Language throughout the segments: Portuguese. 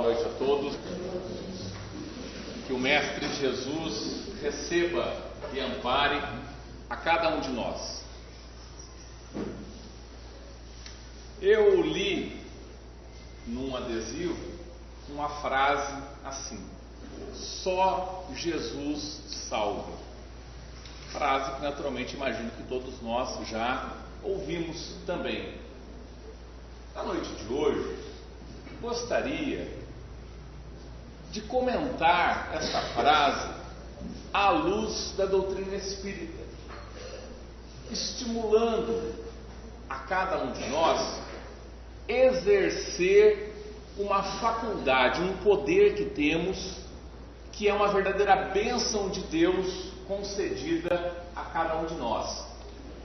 Boa noite a todos. Que o Mestre Jesus receba e ampare a cada um de nós. Eu li num adesivo uma frase assim: só Jesus salva. Frase que naturalmente imagino que todos nós já ouvimos também. Na noite de hoje, gostaria de comentar essa frase à luz da doutrina espírita, estimulando a cada um de nós exercer uma faculdade, um poder que temos, que é uma verdadeira bênção de Deus concedida a cada um de nós,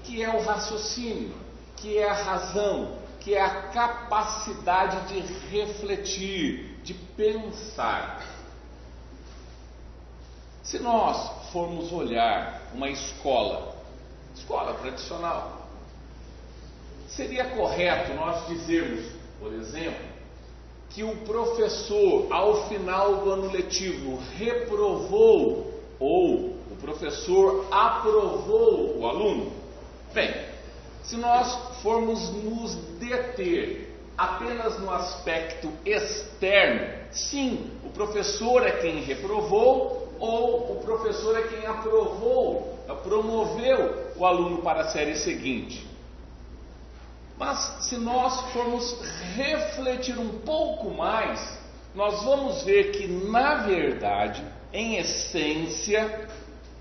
que é o raciocínio, que é a razão, que é a capacidade de refletir, de pensar. Se nós formos olhar uma escola tradicional, seria correto nós dizermos, por exemplo, que o professor, ao final do ano letivo, reprovou ou o professor aprovou o aluno? Bem, se nós formos nos deter apenas no aspecto externo, sim, o professor é quem reprovou ou o professor é quem aprovou, promoveu o aluno para a série seguinte. Mas se nós formos refletir um pouco mais, nós vamos ver que, na verdade, em essência,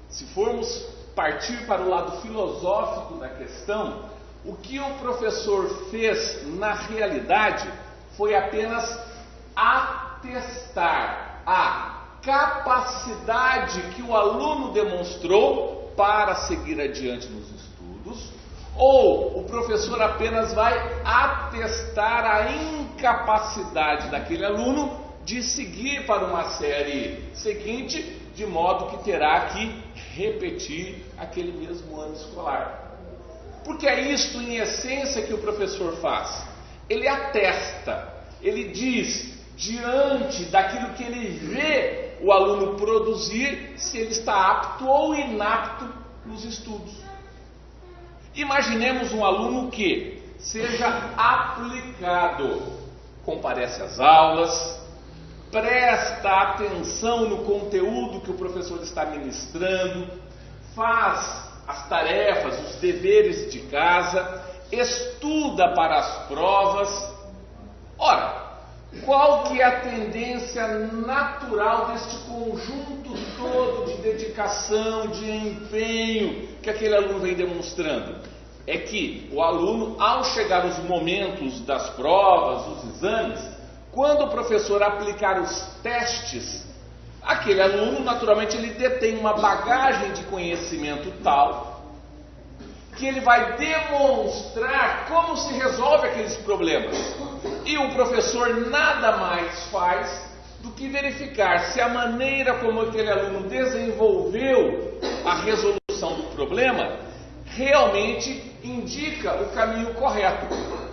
se formos partir para o lado filosófico da questão, o que o professor fez na realidade foi apenas atestar a capacidade que o aluno demonstrou para seguir adiante nos estudos, ou o professor apenas vai atestar a incapacidade daquele aluno de seguir para uma série seguinte, de modo que terá que repetir aquele mesmo ano escolar. Porque é isto, em essência, que o professor faz. Ele atesta, ele diz, diante daquilo que ele vê o aluno produzir, se ele está apto ou inapto nos estudos. Imaginemos um aluno que seja aplicado, comparece às aulas, presta atenção no conteúdo que o professor está ministrando, faz as tarefas, os deveres de casa, estuda para as provas. Ora, qual que é a tendência natural deste conjunto todo de dedicação, de empenho que aquele aluno vem demonstrando? É que o aluno, ao chegar os momentos das provas, os exames, quando o professor aplicar os testes, aquele aluno, naturalmente, ele detém uma bagagem de conhecimento tal que ele vai demonstrar como se resolve aqueles problemas. E o professor nada mais faz do que verificar se a maneira como aquele aluno desenvolveu a resolução do problema realmente indica o caminho correto.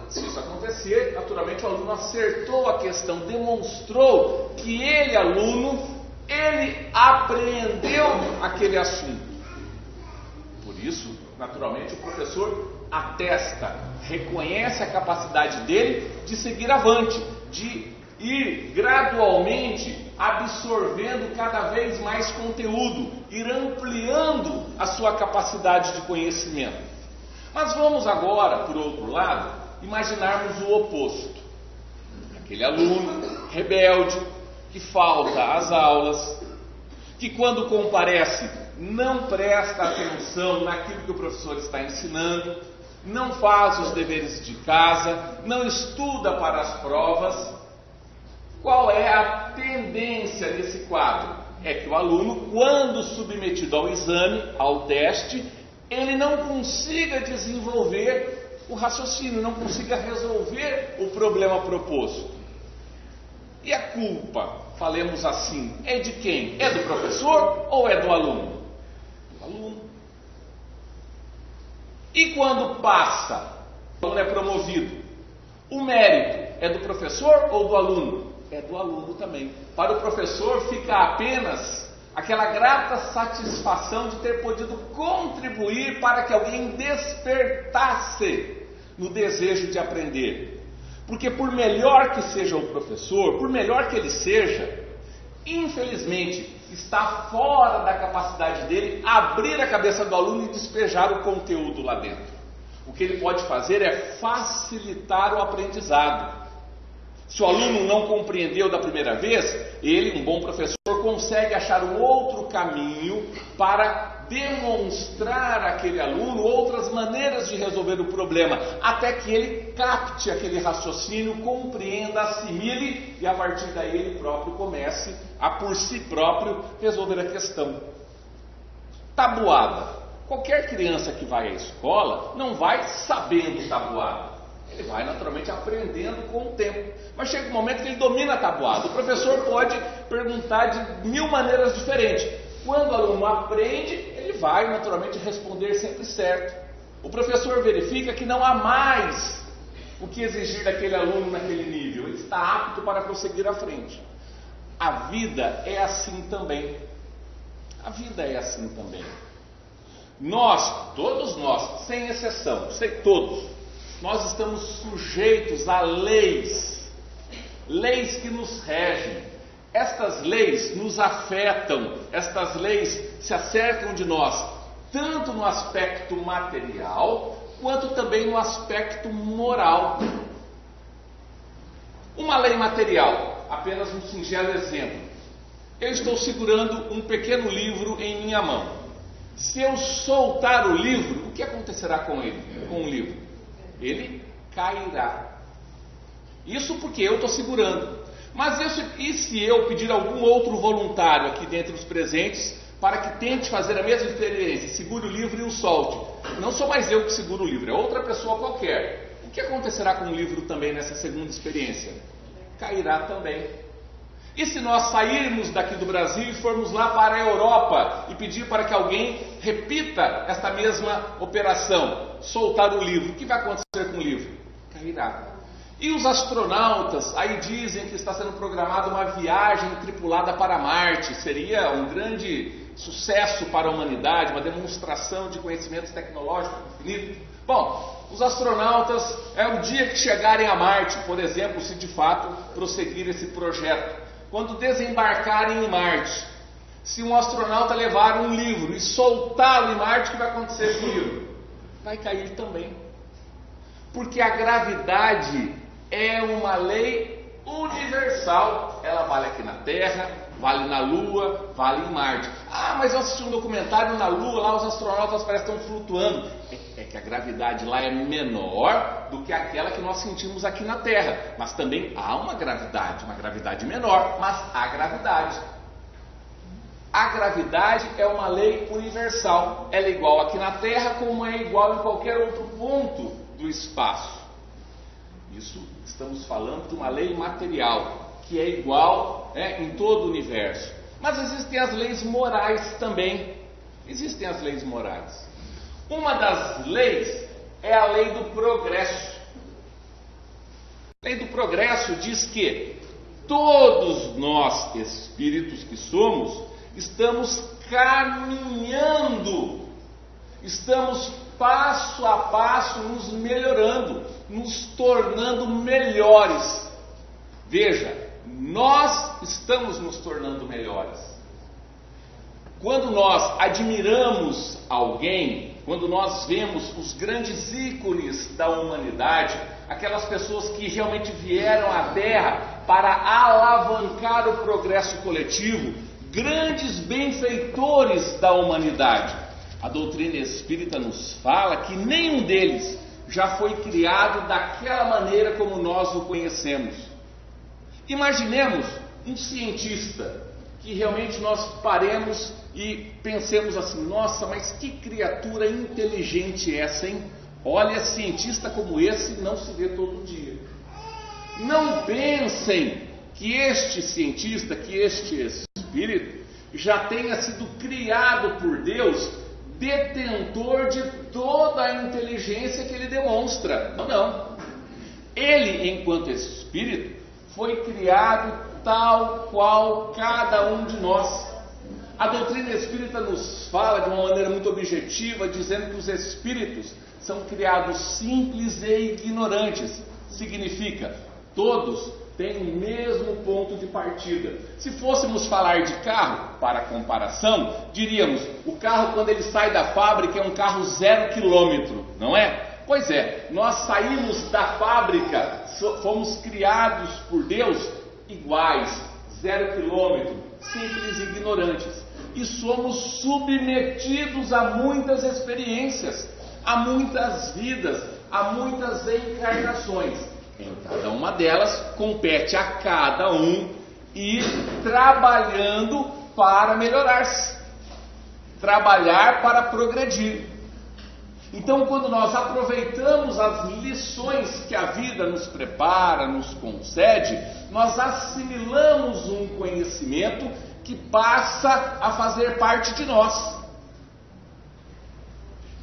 Se isso acontecer, naturalmente o aluno acertou a questão, demonstrou que ele, aluno, ele apreendeu aquele assunto. Por isso, naturalmente, o professor atesta, reconhece a capacidade dele de seguir avante, de ir gradualmente absorvendo cada vez mais conteúdo, ir ampliando a sua capacidade de conhecimento. Mas vamos agora, por outro lado, imaginarmos o oposto. Aquele aluno rebelde, que falta às aulas, que quando comparece não presta atenção naquilo que o professor está ensinando, não faz os deveres de casa, não estuda para as provas. Qual é a tendência nesse quadro? É que o aluno, quando submetido ao exame, ao teste, ele não consiga desenvolver o raciocínio, não consiga resolver o problema proposto. E a culpa, falemos assim, é de quem? É do professor ou é do aluno? Do aluno. E quando passa, o aluno é promovido, o mérito é do professor ou do aluno? é do aluno também. Para o professor fica apenas aquela grata satisfação de ter podido contribuir para que alguém despertasse no desejo de aprender. Porque por melhor que seja o professor, por melhor que ele seja, infelizmente está fora da capacidade dele abrir a cabeça do aluno e despejar o conteúdo lá dentro. O que ele pode fazer é facilitar o aprendizado. Se o aluno não compreendeu da primeira vez, ele, um bom professor, consegue achar um outro caminho para demonstrar àquele aluno outras maneiras de resolver o problema, até que ele capte aquele raciocínio, compreenda, assimile e a partir daí ele próprio comece a por si próprio resolver a questão. Tabuada. Qualquer criança que vai à escola não vai sabendo tabuada. Ele vai naturalmente aprendendo com o tempo. Mas chega um momento que ele domina a tabuada. O professor pode perguntar de 1000 maneiras diferentes. Quando o aluno aprende, ele vai naturalmente responder sempre certo. O professor verifica que não há mais o que exigir daquele aluno naquele nível. Ele está apto para prosseguir à frente. A vida é assim também. A vida é assim também. Nós, todos nós, sem exceção, todos, nós estamos sujeitos a leis que nos regem. Estas leis nos afetam, estas leis se acercam de nós, tanto no aspecto material, quanto também no aspecto moral. Uma lei material, apenas um singelo exemplo. Eu estou segurando um pequeno livro em minha mão. Se eu soltar o livro, o que acontecerá com ele, com o livro? Ele cairá. Isso porque eu estou segurando. Mas e se eu pedir algum outro voluntário aqui dentre os presentes para que tente fazer a mesma experiência, segure o livro e o solte? Não sou mais eu que seguro o livro, é outra pessoa qualquer. O que acontecerá com o livro também nessa segunda experiência? Cairá também. E se nós sairmos daqui do Brasil e formos lá para a Europa e pedir para que alguém repita esta mesma operação, soltar o livro, o que vai acontecer com o livro? Cairá. E os astronautas, aí dizem que está sendo programada uma viagem tripulada para Marte, seria um grande sucesso para a humanidade, uma demonstração de conhecimentos tecnológicos infinitos. Bom, os astronautas, o dia que chegarem a Marte, por exemplo, se de fato prosseguir esse projeto, quando desembarcarem em Marte, se um astronauta levar um livro e soltá-lo em Marte, o que vai acontecer com o livro? Vai cair também. Porque a gravidade é uma lei universal. Ela vale aqui na Terra, vale na Lua, vale em Marte. Ah, mas eu assisti um documentário na Lua, lá os astronautas parecem que estão flutuando. É que a gravidade lá é menor do que aquela que nós sentimos aqui na Terra. Mas também há uma gravidade menor, mas há gravidade. A gravidade é uma lei universal. Ela é igual aqui na Terra, como é igual em qualquer outro ponto do espaço. Isso estamos falando de uma lei material, que é igual em todo o universo. Mas existem as leis morais também. Existem as leis morais. Uma das leis é a lei do progresso. A lei do progresso diz que todos nós, espíritos que somos, estamos caminhando, estamos passo a passo nos melhorando, nos tornando melhores. Veja, nós estamos nos tornando melhores. Quando nós admiramos alguém, quando nós vemos os grandes ícones da humanidade, aquelas pessoas que realmente vieram à Terra para alavancar o progresso coletivo, grandes benfeitores da humanidade, a doutrina espírita nos fala que nenhum deles já foi criado daquela maneira como nós o conhecemos. Imaginemos um cientista que realmente nós paremos e pensemos assim: nossa, mas que criatura inteligente essa, hein? Olha, cientista como esse não se vê todo dia. Não pensem que este cientista, que este espírito já tenha sido criado por Deus, detentor de toda a inteligência que ele demonstra. Não, não. Ele, enquanto espírito, foi criado tal qual cada um de nós. A doutrina espírita nos fala de uma maneira muito objetiva, dizendo que os espíritos são criados simples e ignorantes. Significa, todos têm o mesmo ponto de partida. Se fôssemos falar de carro, para comparação, diríamos, o carro quando ele sai da fábrica é um carro 0 quilômetro, não é? Pois é, nós saímos da fábrica, fomos criados por Deus iguais, 0 quilômetro, simples e ignorantes. E somos submetidos a muitas experiências, a muitas vidas, a muitas encarnações. Em cada uma delas, compete a cada um ir trabalhando para melhorar-se, trabalhar para progredir. Então, quando nós aproveitamos as lições que a vida nos prepara, nos concede, nós assimilamos um conhecimento que passa a fazer parte de nós.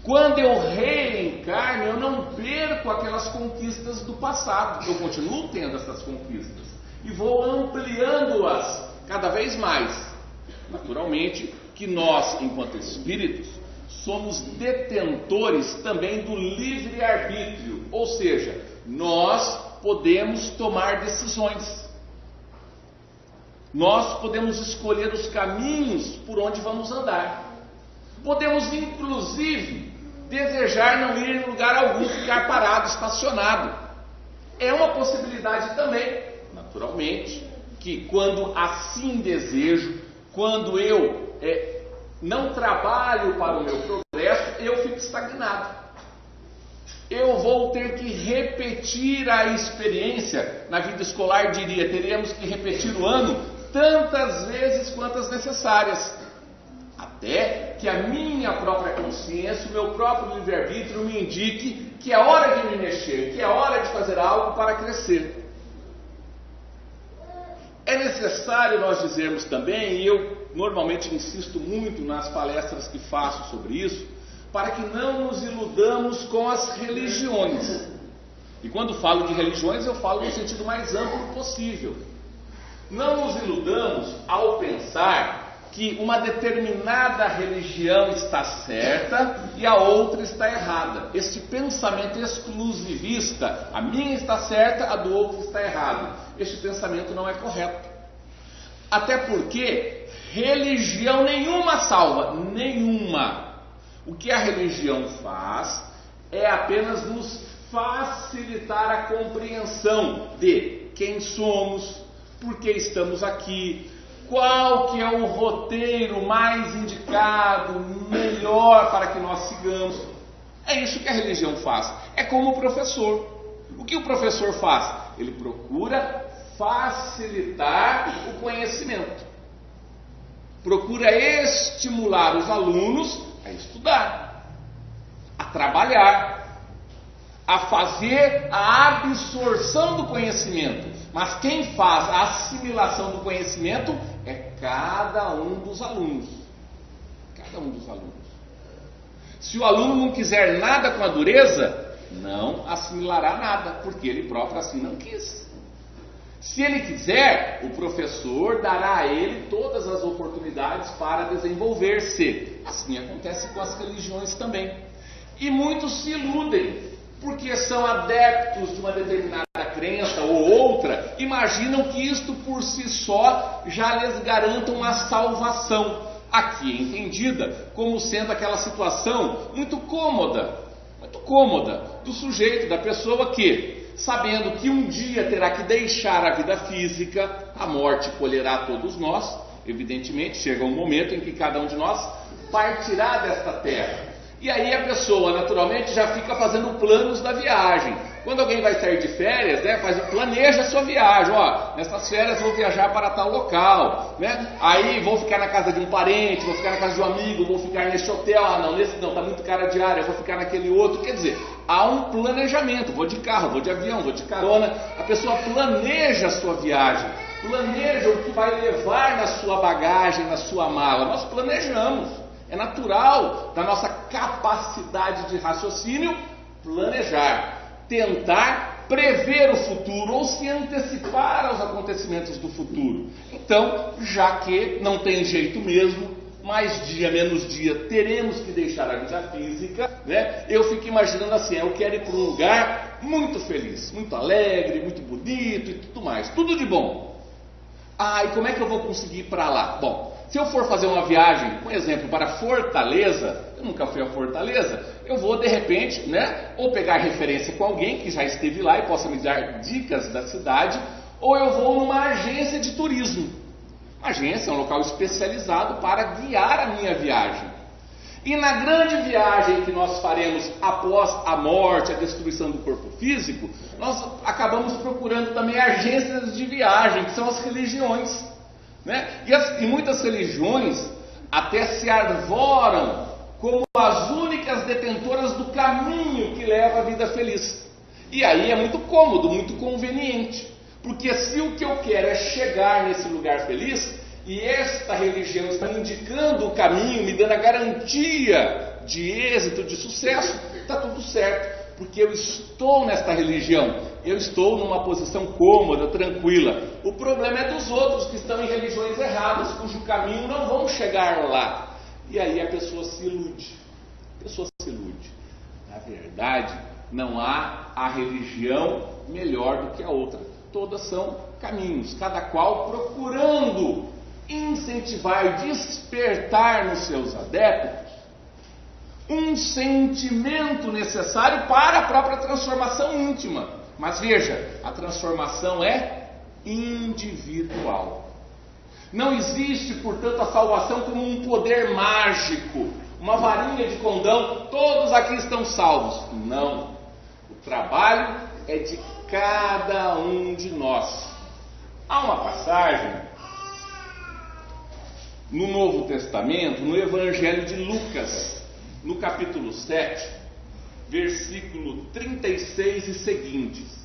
Quando eu reencarno, eu não perco aquelas conquistas do passado, eu continuo tendo essas conquistas e vou ampliando-as cada vez mais. Naturalmente que nós, enquanto espíritos, somos detentores também do livre-arbítrio, ou seja, nós podemos tomar decisões. Nós podemos escolher os caminhos por onde vamos andar. Podemos, inclusive, desejar não ir em lugar algum, ficar parado, estacionado. É uma possibilidade também, naturalmente, que quando assim desejo, quando eu não trabalho para o meu progresso, eu fico estagnado. Eu vou ter que repetir a experiência. Na vida escolar, teríamos que repetir o ano tantas vezes quantas necessárias, até que a minha própria consciência, o meu próprio livre-arbítrio me indique que é hora de me mexer, que é hora de fazer algo para crescer. É necessário nós dizermos também, e eu normalmente insisto muito nas palestras que faço sobre isso, para que não nos iludamos com as religiões. E quando falo de religiões, eu falo no sentido mais amplo possível. Não nos iludamos ao pensar que uma determinada religião está certa e a outra está errada. Este pensamento exclusivista, a minha está certa, a do outro está errada. Este pensamento não é correto. Até porque religião nenhuma salva, nenhuma. O que a religião faz é apenas nos facilitar a compreensão de quem somos, por que estamos aqui, qual que é o roteiro mais indicado, melhor para que nós sigamos. É isso que a religião faz. É como o professor. O que o professor faz? Ele procura facilitar o conhecimento. Procura estimular os alunos a estudar, a trabalhar, a fazer a absorção do conhecimento. Mas quem faz a assimilação do conhecimento é cada um dos alunos. Cada um dos alunos. Se o aluno não quiser nada com a dureza, não assimilará nada, porque ele próprio assim não quis. Se ele quiser, o professor dará a ele todas as oportunidades para desenvolver-se. Assim acontece com as religiões também. E muitos se iludem, porque são adeptos de uma determinada crença ou outra, imaginam que isto por si só já lhes garanta uma salvação. Aqui é entendida como sendo aquela situação muito cômoda do sujeito, da pessoa que, sabendo que um dia terá que deixar a vida física, a morte colherá todos nós, evidentemente, chega um momento em que cada um de nós partirá desta terra. E aí a pessoa, naturalmente, já fica fazendo planos da viagem. Quando alguém vai sair de férias, planeja a sua viagem. Ó, nessas férias vou viajar para tal local, né? Aí vou ficar na casa de um parente, vou ficar na casa de um amigo, vou ficar neste hotel. Ah, não, nesse não, tá muito cara a diária, vou ficar naquele outro. Quer dizer, há um planejamento. Vou de carro, vou de avião, vou de carona. A pessoa planeja a sua viagem, planeja o que vai levar na sua bagagem, na sua mala. Nós planejamos. É natural da nossa capacidade de raciocínio planejar, tentar prever o futuro ou se antecipar aos acontecimentos do futuro. Então, já que não tem jeito mesmo, mais dia, menos dia, teremos que deixar a vida física, né? Eu fico imaginando assim, eu quero ir para um lugar muito feliz, muito alegre, muito bonito e tudo mais, tudo de bom. E como é que eu vou conseguir ir para lá? Bom, se eu for fazer uma viagem, por exemplo, para Fortaleza, eu nunca fui a Fortaleza, eu vou de repente, né, ou pegar referência com alguém que já esteve lá e possa me dar dicas da cidade, ou eu vou numa agência de turismo. A agência é um local especializado para guiar a minha viagem. E na grande viagem que nós faremos após a morte, a destruição do corpo físico, nós acabamos procurando também agências de viagem, que são as religiões, né? E muitas religiões até se arvoram como as únicas detentoras do caminho que leva à vida feliz. E aí é muito cômodo, muito conveniente. Porque se o que eu quero é chegar nesse lugar feliz, e esta religião está indicando o caminho, me dando a garantia de êxito, de sucesso, está tudo certo. Porque eu estou nesta religião, eu estou numa posição cômoda, tranquila. O problema é dos outros que estão em religiões erradas, cujo caminho não vão chegar lá. E aí a pessoa se ilude. Na verdade, não há a religião melhor do que a outra. Todas são caminhos, cada qual procurando incentivar, despertar nos seus adeptos um sentimento necessário para a própria transformação íntima. Mas veja, a transformação é individual. Não existe, portanto, a salvação como um poder mágico, uma varinha de condão, todos aqui estão salvos. Não. O trabalho é de cada um de nós. Há uma passagem no Novo Testamento, no Evangelho de Lucas, no capítulo 7, versículo 36 e seguintes.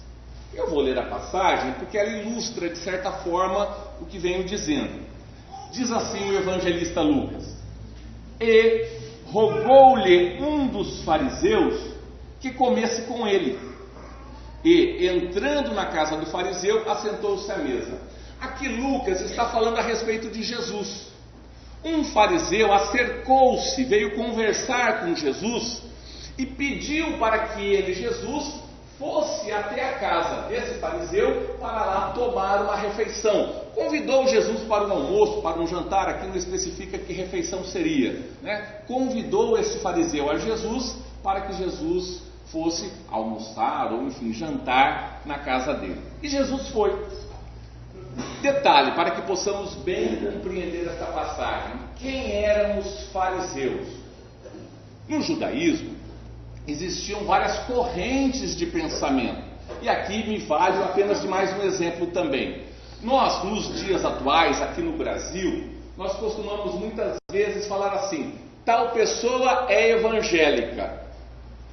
Eu vou ler a passagem porque ela ilustra de certa forma o que venho dizendo. Diz assim o evangelista Lucas: E rogou-lhe um dos fariseus que comesse com ele. E, entrando na casa do fariseu, assentou-se à mesa. Aqui Lucas está falando a respeito de Jesus. Um fariseu acercou-se, veio conversar com Jesus e pediu para que ele, Jesus, fosse até a casa desse fariseu para lá tomar uma refeição. Convidou Jesus para um almoço, para um jantar, aqui não especifica que refeição seria, né? Convidou esse fariseu a Jesus para que Jesus fosse almoçar ou enfim, jantar na casa dele. E Jesus foi. Detalhe, para que possamos bem compreender esta passagem. Quem eram os fariseus? No judaísmo, existiam várias correntes de pensamento. E aqui me vale apenas de mais um exemplo também. Nós, nos dias atuais, aqui no Brasil, nós costumamos muitas vezes falar assim: tal pessoa é evangélica.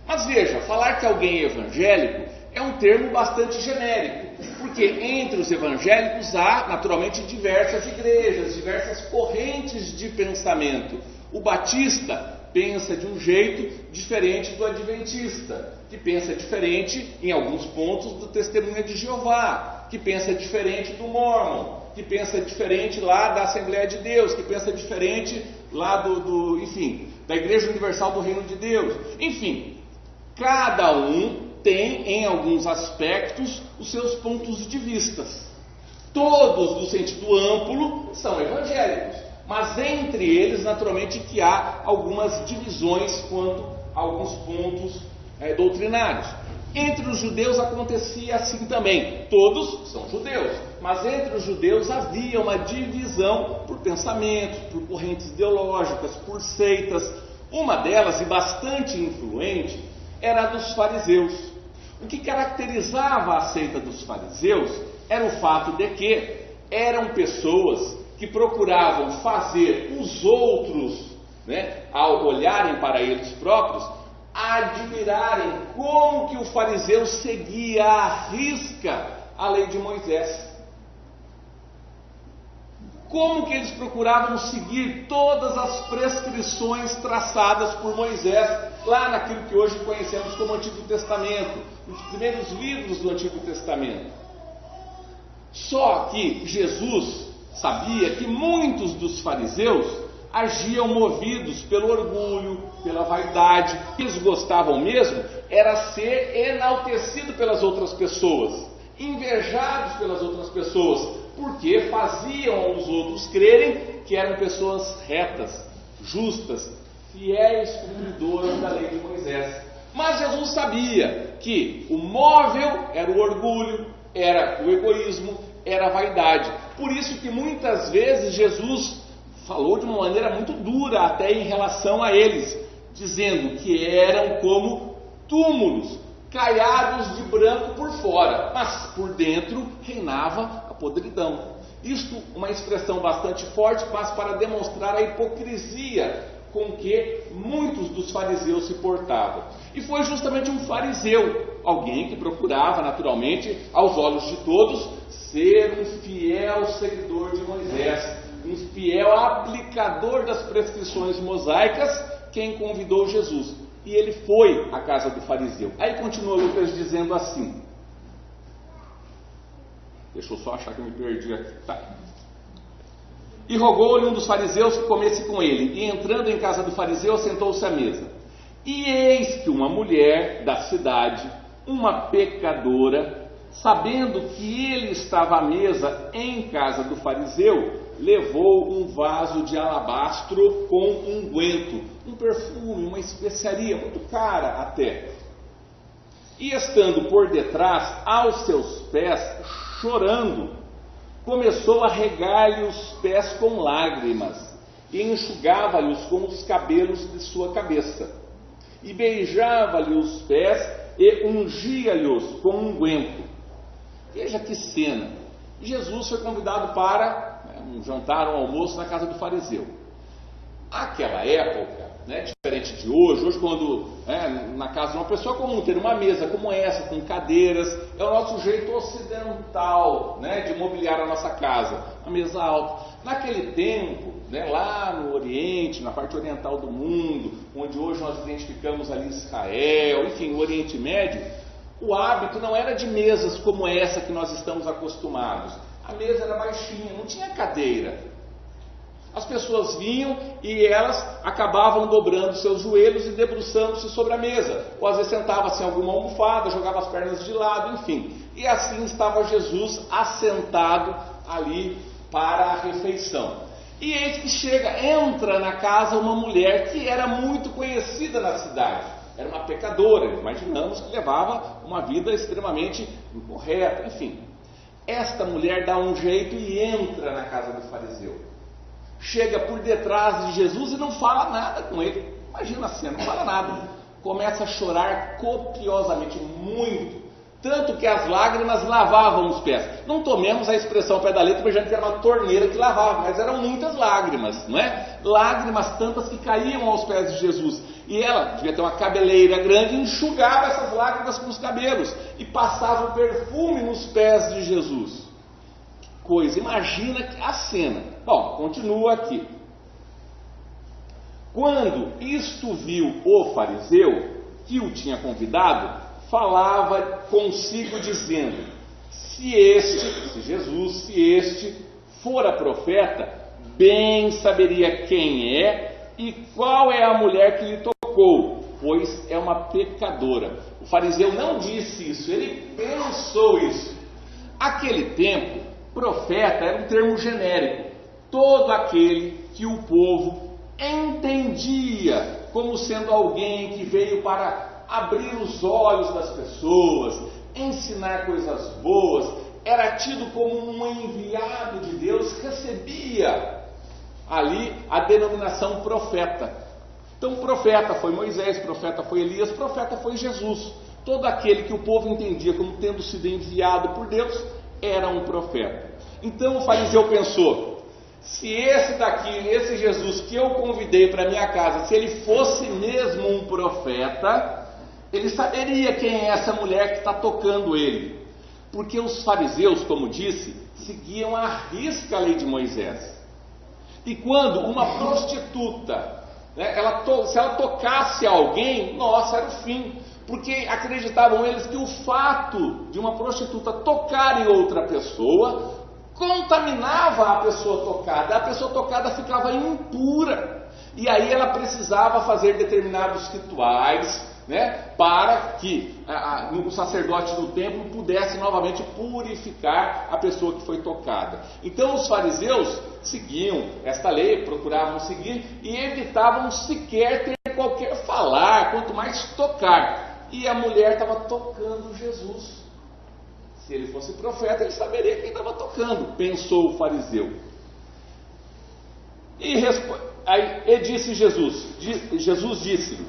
Mas veja, falar que alguém é evangélico é um termo bastante genérico, porque entre os evangélicos há, naturalmente, diversas igrejas, diversas correntes de pensamento. O batista pensa de um jeito diferente do adventista, que pensa diferente, em alguns pontos, do Testemunha de Jeová, que pensa diferente do Mormon, que pensa diferente lá da Assembleia de Deus, que pensa diferente lá enfim, da Igreja Universal do Reino de Deus. Enfim, cada um tem, em alguns aspectos, os seus pontos de vista. Todos, no sentido amplo, são evangélicos, mas entre eles, naturalmente, que há algumas divisões quanto a alguns pontos doutrinários. Entre os judeus acontecia assim também. Todos são judeus, mas entre os judeus havia uma divisão por pensamentos, por correntes ideológicas, por seitas. Uma delas, e bastante influente, era a dos fariseus. O que caracterizava a seita dos fariseus era o fato de que eram pessoas que procuravam fazer os outros, ao olharem para eles próprios, admirarem como que o fariseu seguia à risca a lei de Moisés. Como que eles procuravam seguir todas as prescrições traçadas por Moisés. lá naquilo que hoje conhecemos como Antigo Testamento, nos primeiros livros do Antigo Testamento. Só que Jesus sabia que muitos dos fariseus agiam movidos pelo orgulho, pela vaidade. O que eles gostavam mesmo era ser enaltecido pelas outras pessoas, invejados pelas outras pessoas, porque faziam os outros crerem que eram pessoas retas, justas, fiéis cumpridoras da lei de Moisés. Mas Jesus sabia que o móvel era o orgulho, era o egoísmo, era a vaidade. Por isso que muitas vezes Jesus falou de uma maneira muito dura até em relação a eles, dizendo que eram como túmulos, caiados de branco por fora, mas por dentro reinava a podridão. Isto uma expressão bastante forte, mas para demonstrar a hipocrisia com que muitos dos fariseus se portavam. E foi justamente um fariseu, alguém que procurava naturalmente, aos olhos de todos, ser um fiel seguidor de Moisés, um fiel aplicador das prescrições mosaicas, quem convidou Jesus. E ele foi à casa do fariseu. Aí continua Lucas dizendo assim, deixa eu só achar que eu me perdi aqui. Tá. E rogou-lhe um dos fariseus que comesse com ele. E entrando em casa do fariseu, sentou-se à mesa. E eis que uma mulher da cidade, uma pecadora, sabendo que ele estava à mesa em casa do fariseu, levou um vaso de alabastro com unguento, um perfume, uma especiaria muito cara até. E estando por detrás, aos seus pés, chorando, começou a regar-lhe os pés com lágrimas e enxugava-lhes com os cabelos de sua cabeça. E beijava-lhe os pés e ungia-lhes com unguento. Veja que cena. Jesus foi convidado para um jantar, um almoço na casa do fariseu. Aquela época, diferente de hoje quando na casa de uma pessoa comum ter uma mesa como essa, com cadeiras, é o nosso jeito ocidental de mobiliar a nossa casa, uma mesa alta. Naquele tempo, lá no Oriente, na parte oriental do mundo, onde hoje nós identificamos ali Israel, enfim, o Oriente Médio, o hábito não era de mesas como essa que nós estamos acostumados. A mesa era baixinha, não tinha cadeira. As pessoas vinham e elas acabavam dobrando seus joelhos e debruçando-se sobre a mesa. Ou às vezes sentava-se em alguma almofada, jogava as pernas de lado, enfim. E assim estava Jesus assentado ali para a refeição. E eis que entra na casa uma mulher que era muito conhecida na cidade. Era uma pecadora, imaginamos que levava uma vida extremamente incorreta, enfim. Esta mulher dá um jeito e entra na casa do fariseu. Chega por detrás de Jesus e não fala nada com ele. Imagina a cena, não fala nada. Começa a chorar copiosamente, muito. Tanto que as lágrimas lavavam os pés. Não tomemos a expressão ao pé da letra, imaginando que era uma torneira que lavava, mas eram muitas lágrimas, não é? Lágrimas tantas que caíam aos pés de Jesus. E ela devia ter uma cabeleira grande e enxugava essas lágrimas com os cabelos. E passava o perfume nos pés de Jesus. Coisa, imagina a cena. Bom, continua aqui. Quando isto viu o fariseu, que o tinha convidado, falava consigo dizendo, se Jesus, se este fora profeta, bem saberia quem é e qual é a mulher que lhe tocou, pois é uma pecadora. O fariseu não disse isso, ele pensou isso. Aquele tempo, profeta era um termo genérico, todo aquele que o povo entendia como sendo alguém que veio para abrir os olhos das pessoas, ensinar coisas boas, era tido como um enviado de Deus, recebia ali a denominação profeta. Então profeta foi Moisés, profeta foi Elias, profeta foi Jesus. Todo aquele que o povo entendia como tendo sido enviado por Deus, era um profeta. Então o fariseu pensou, se esse daqui, esse Jesus que eu convidei para minha casa, se ele fosse mesmo um profeta, ele saberia quem é essa mulher que está tocando ele. Porque os fariseus, como disse, seguiam à risca a lei de Moisés. E quando uma prostituta né? Se ela tocasse alguém, nossa, era o fim. Porque acreditavam eles que o fato de uma prostituta tocar em outra pessoa contaminava a pessoa tocada ficava impura. E aí ela precisava fazer determinados rituais, né, para que o sacerdote do templo pudesse novamente purificar a pessoa que foi tocada. Então os fariseus seguiam esta lei, procuravam seguir e evitavam sequer ter qualquer falar, quanto mais tocar. E a mulher estava tocando Jesus. Se ele fosse profeta, ele saberia quem estava tocando, pensou o fariseu. E disse Jesus disse: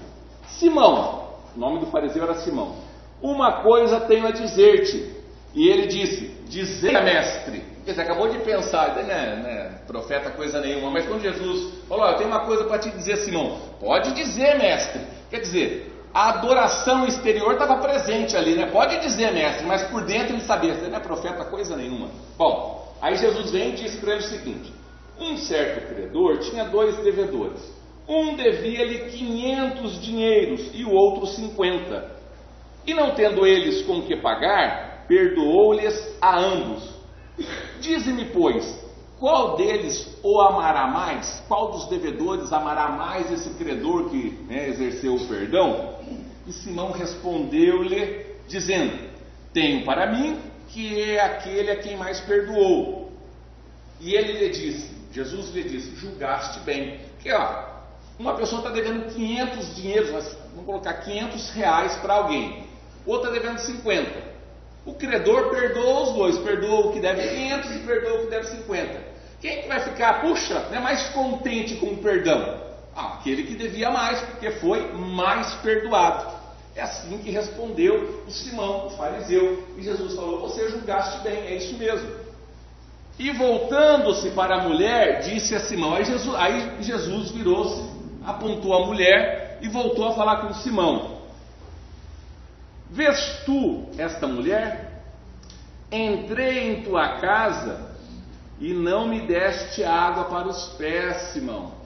Simão, o nome do fariseu era Simão, uma coisa tenho a dizer-te. E ele disse: dizer, mestre. Você acabou de pensar, não é profeta coisa nenhuma, mas quando Jesus falou: eu tenho uma coisa para te dizer, Simão. Pode dizer, mestre. Quer dizer, a adoração exterior estava presente ali, né? Pode dizer, mestre, mas por dentro ele sabia, você não é profeta coisa nenhuma. Bom, aí Jesus vem e diz para ele o seguinte: um certo credor tinha 2 devedores. Um devia-lhe 500 dinheiros e o outro 50. E não tendo eles com que pagar, perdoou-lhes a ambos. Dize-me, pois, qual deles o amará mais? Qual dos devedores amará mais esse credor que exerceu o perdão? E Simão respondeu-lhe, dizendo: tenho para mim que é aquele a quem mais perdoou. E ele lhe disse, Jesus lhe disse: julgaste bem. Porque uma pessoa está devendo 500 dinheiros, vamos colocar 500 reais para alguém. Outra devendo 50. O credor perdoa os dois, perdoa o que deve 500 e perdoa o que deve 50. Quem que vai ficar, mais contente com o perdão? Aquele que devia mais, porque foi mais perdoado. É assim que respondeu o Simão, o fariseu. E Jesus falou: você julgaste bem, é isso mesmo. E voltando-se para a mulher, disse a Simão. Aí Jesus virou-se, apontou a mulher e voltou a falar com Simão: vês tu esta mulher? Entrei em tua casa e não me deste água para os pés, Simão.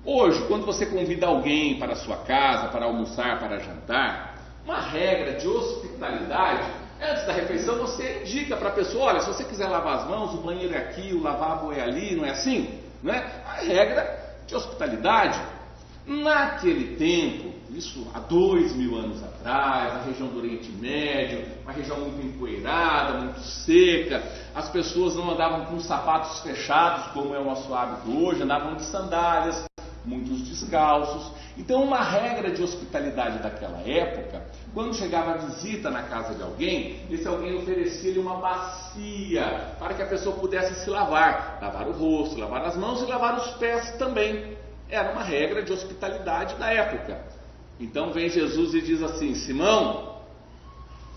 Hoje, quando você convida alguém para a sua casa, para almoçar, para jantar, uma regra de hospitalidade, antes da refeição você indica para a pessoa: olha, se você quiser lavar as mãos, o banheiro é aqui, o lavabo é ali, não é assim? Não é? A regra de hospitalidade. Naquele tempo, isso há 2000 anos atrás, na região do Oriente Médio, uma região muito empoeirada, muito seca, as pessoas não andavam com sapatos fechados, como é o nosso hábito hoje, andavam de sandálias, muitos descalços. Então, uma regra de hospitalidade daquela época, quando chegava a visita na casa de alguém, esse alguém oferecia-lhe uma bacia para que a pessoa pudesse se lavar o rosto, lavar as mãos e lavar os pés também. Era uma regra de hospitalidade da época. Então vem Jesus e diz assim: Simão,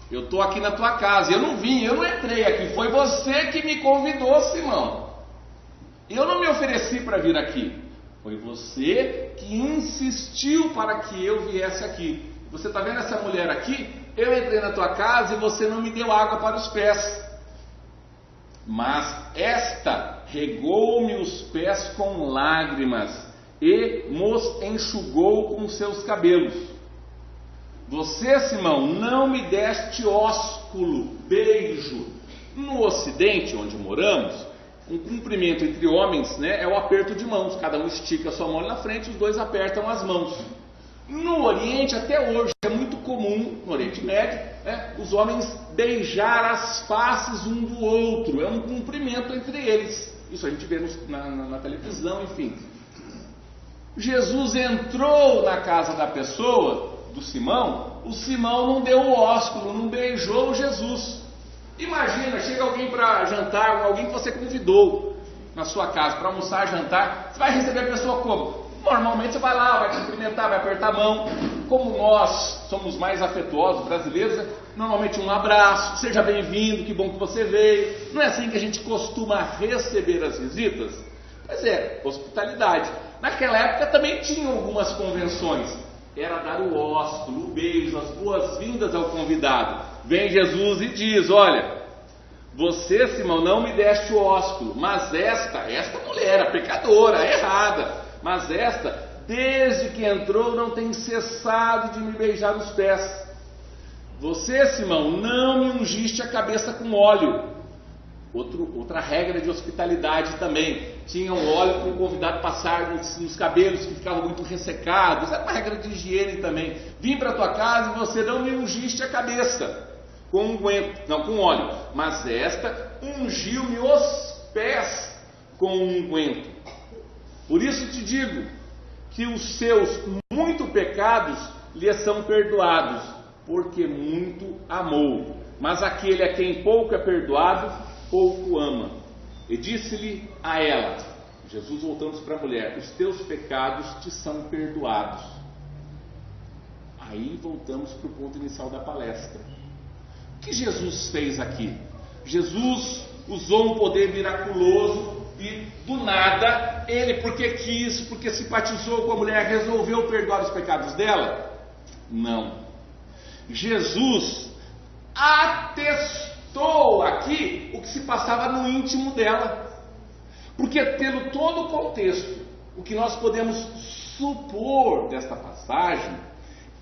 eu estou aqui na tua casa, eu não entrei aqui, foi você que me convidou, Simão. Eu não me ofereci para vir aqui, foi você que insistiu para que eu viesse aqui. Você está vendo essa mulher aqui? Eu entrei na tua casa e você não me deu água para os pés. Mas esta regou-me os pés com lágrimas e nos enxugou com seus cabelos. Você, Simão, não me deste ósculo, beijo. No Ocidente, onde moramos, um cumprimento entre homens, é o aperto de mãos. Cada um estica a sua mão na frente e os dois apertam as mãos. No Oriente, até hoje, é muito comum, no Oriente Médio, os homens beijar as faces um do outro. É um cumprimento entre eles. Isso a gente vê na televisão, enfim. Jesus entrou na casa da pessoa, do Simão, o Simão não deu o ósculo, não beijou Jesus. Imagina, chega alguém para jantar, alguém que você convidou na sua casa para almoçar, jantar, você vai receber a pessoa como? Normalmente você vai lá, vai cumprimentar, vai apertar a mão. Como nós somos mais afetuosos, brasileiros, normalmente um abraço, seja bem-vindo, que bom que você veio. Não é assim que a gente costuma receber as visitas? Pois é, hospitalidade. Naquela época também tinham algumas convenções. Era dar o ósculo, o beijo, as boas-vindas ao convidado. Vem Jesus e diz: olha, você, Simão, não me deste o ósculo, mas esta mulher, a pecadora, a errada, mas esta desde que entrou, não tem cessado de me beijar os pés. Você, Simão, não me ungiste a cabeça com óleo. Outra regra de hospitalidade também. Tinha um óleo para o convidado passar nos cabelos que ficavam muito ressecados. Era uma regra de higiene também. Vim para a tua casa e você não me ungiste a cabeça com unguento, não, com óleo. Mas esta ungiu-me os pés com unguento. Por isso te digo que os seus muitos pecados lhe são perdoados, porque muito amou. Mas aquele a quem pouco é perdoado, pouco ama. E disse-lhe a ela, Jesus voltando para a mulher, os teus pecados te são perdoados. Aí voltamos para o ponto inicial da palestra. O que Jesus fez aqui? Jesus usou um poder miraculoso e do nada, ele porque quis, porque simpatizou com a mulher, resolveu perdoar os pecados dela? Não. Jesus atestou aqui o que se passava no íntimo dela. Porque pelo todo o contexto, o que nós podemos supor desta passagem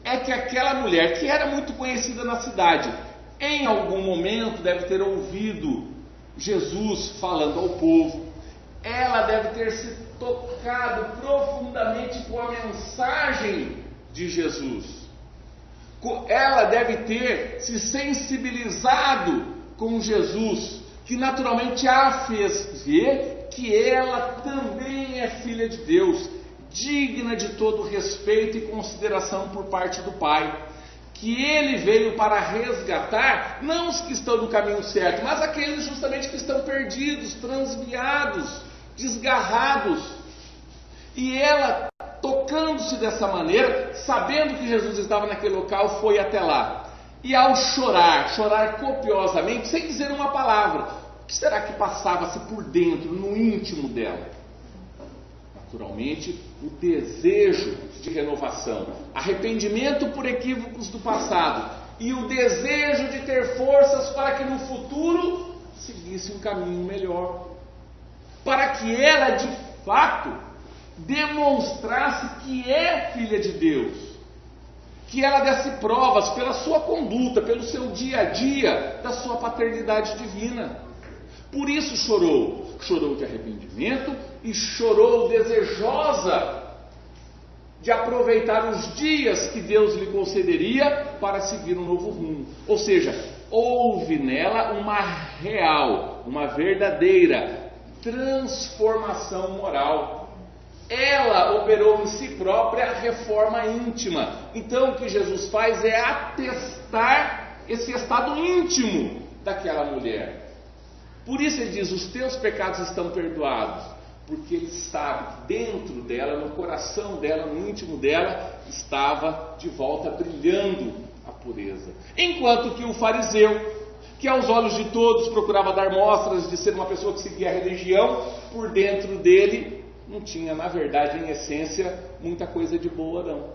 é que aquela mulher, que era muito conhecida na cidade, em algum momento deve ter ouvido Jesus falando ao povo. Ela deve ter se tocado profundamente com a mensagem de Jesus. Ela deve ter se sensibilizado com Jesus, que naturalmente a fez ver que ela também é filha de Deus, digna de todo respeito e consideração por parte do Pai. Que ele veio para resgatar, não os que estão no caminho certo, mas aqueles justamente que estão perdidos, transviados, desgarrados. E ela, tocando-se dessa maneira, sabendo que Jesus estava naquele local, foi até lá. E ao chorar copiosamente, sem dizer uma palavra, o que será que passava-se por dentro, no íntimo dela? Naturalmente, o desejo de renovação, arrependimento por equívocos do passado e o desejo de ter forças para que no futuro seguisse um caminho melhor, para que ela de fato demonstrasse que é filha de Deus, que ela desse provas pela sua conduta, pelo seu dia a dia, da sua paternidade divina. Por isso chorou de arrependimento e chorou desejosa de aproveitar os dias que Deus lhe concederia para seguir um novo rumo. Ou seja, houve nela uma real, uma verdadeira transformação moral. Ela operou em si própria a reforma íntima. Então o que Jesus faz é atestar esse estado íntimo daquela mulher. Por isso ele diz, os teus pecados estão perdoados, porque ele sabe que dentro dela, no coração dela, no íntimo dela, estava de volta brilhando a pureza. Enquanto que o fariseu, que aos olhos de todos procurava dar mostras de ser uma pessoa que seguia a religião, por dentro dele não tinha, na verdade, em essência, muita coisa de boa não.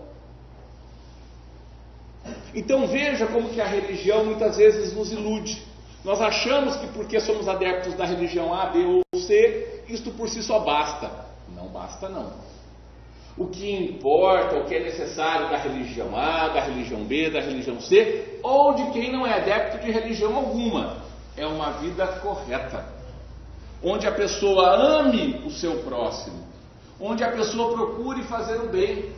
Então veja como que a religião muitas vezes nos ilude. Nós achamos que porque somos adeptos da religião A, B ou C, isto por si só basta. Não basta não. O que importa, o que é necessário da religião A, da religião B, da religião C, ou de quem não é adepto de religião alguma, é uma vida correta, onde a pessoa ame o seu próximo, onde a pessoa procure fazer o bem,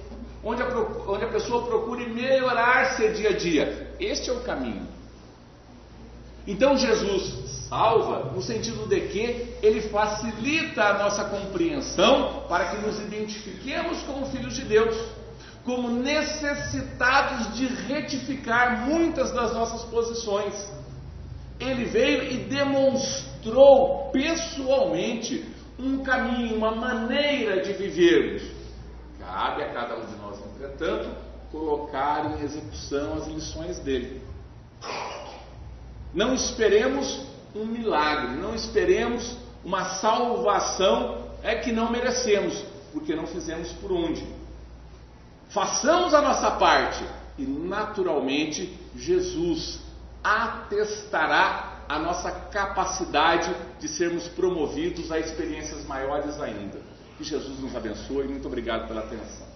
onde a pessoa procure melhorar-se dia a dia. Este é o caminho. Então Jesus salva no sentido de que ele facilita a nossa compreensão para que nos identifiquemos como filhos de Deus, como necessitados de retificar muitas das nossas posições. Ele veio e demonstrou pessoalmente um caminho, uma maneira de vivermos. Cabe a cada um de nós, entretanto, colocar em execução as lições dele. Não esperemos um milagre, não esperemos uma salvação que não merecemos, porque não fizemos por onde. Façamos a nossa parte e naturalmente Jesus atestará a nossa capacidade de sermos promovidos a experiências maiores ainda. Que Jesus nos abençoe e muito obrigado pela atenção.